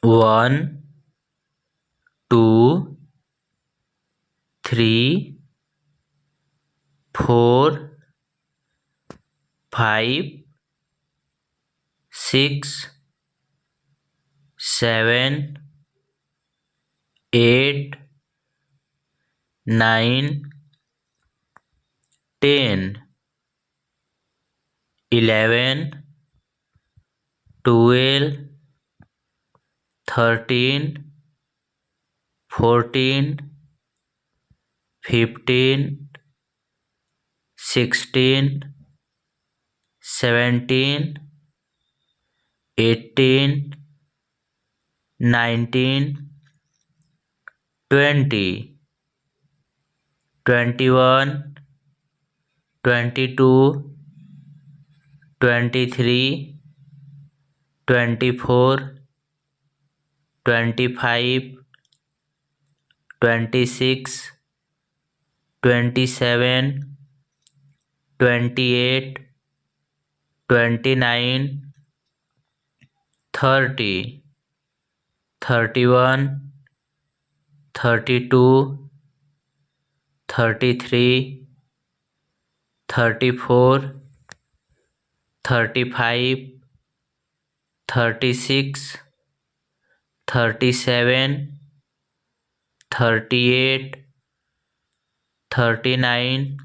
1, 2, 3, 4, 5, 6, 7, 8, 9, 10, 11, 12, 13, 14, 15, 16, 17, 18, 19, 20, 21, 22, 23, 24, 25, 26, 27, 28, 29, 30, 31, 32, 33, 34, 35, 36, 37, 38, 39,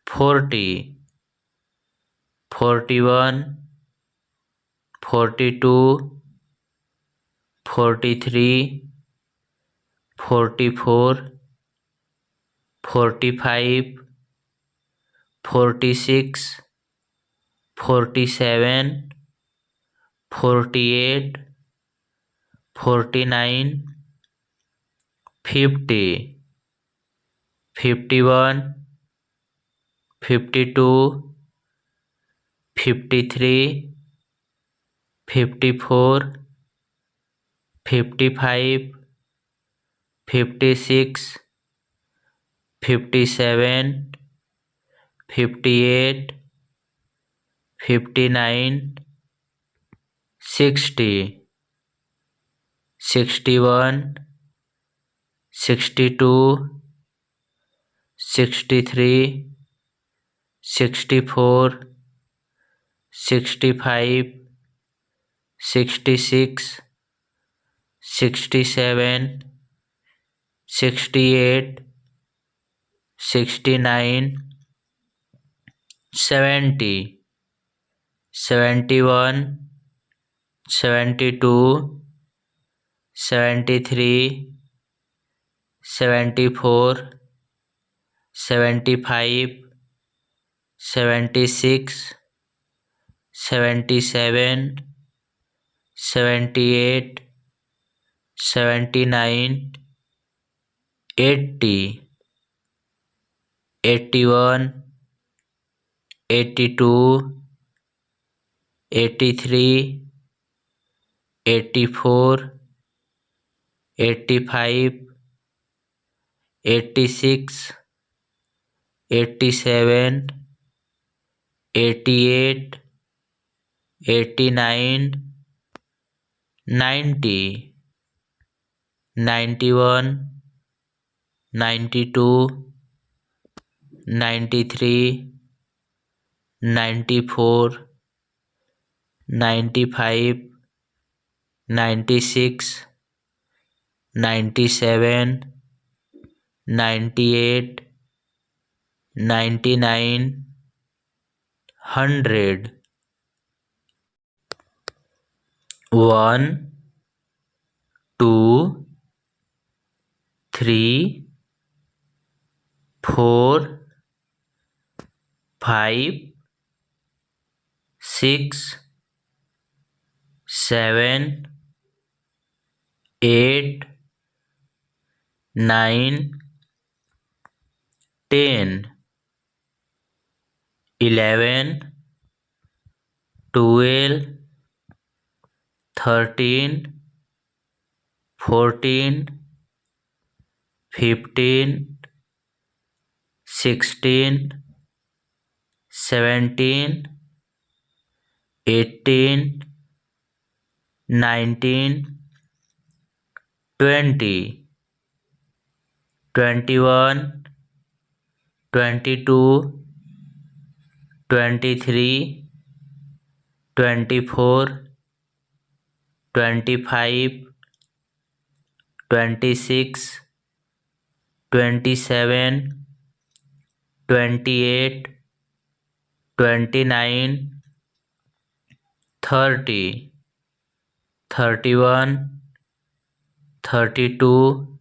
40, 41, 42, 43, 44, 45, 46, 47, 48, 49, 50, 51, 52, 53, 54, 55, 56, 57, 58, 59, 60, 61, 62, 63, 64, 65, 66, 67, 68, 69, 70, 71, 72, 73, 74, 75, 76, 77, 78, 79, 80, 81, 82, 83, 84, 85, 86, 87, 88, 89, 90, 91, 92, 93, 94, 95, 96, 97, 98, 99, 100, 1, 2, 3, 4, 5, 6, 7, 8, 9, 10, 11, 12, 13, 14, 15, 16, 17, 18, 19, 20, 21, 22, 23, 24, 25, 26, 27, 28, 29, 30, 31, 32,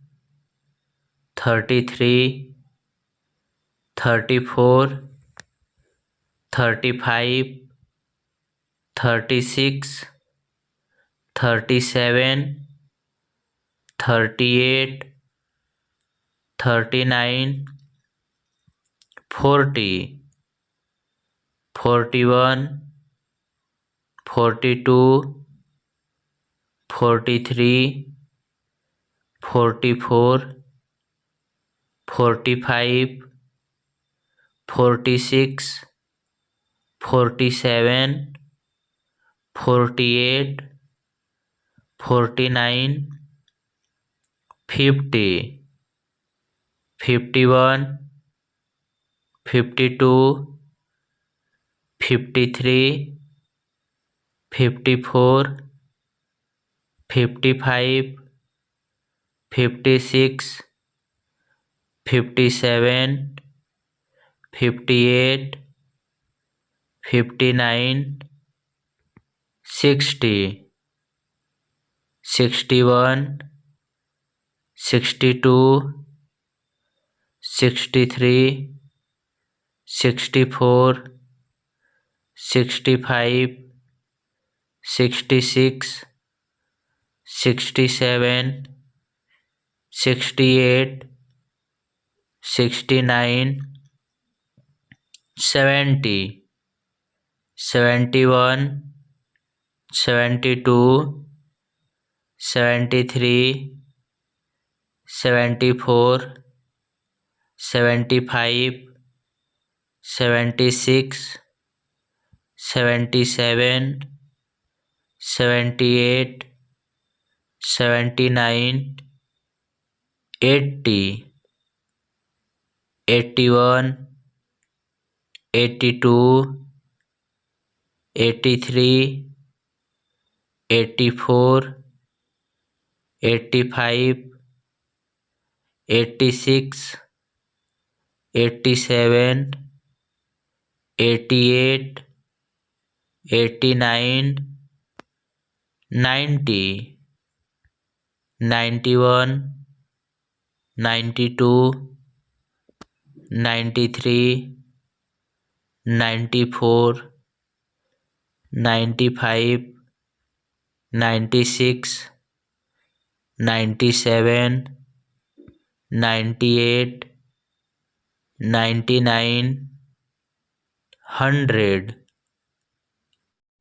33, 34, 35, 36, 37, 38, 39, 40, 41, 42, 43, 44, 45, 46, 47, 48, 49, 50, 51, 52, 53, 54, 55, 56, 57, 58, 59, 60, 61, 62, 63, 64, 65, 66, 67, 68, 69, 70, 71, 72, 73, 74, 75, 76, 77, 78, 79, 80, 81, 82, 83, 84, 85, 86, 87, 88, 89, 90, 91, 92, 93, 94, 95, 96, 97, 98, 99, 100,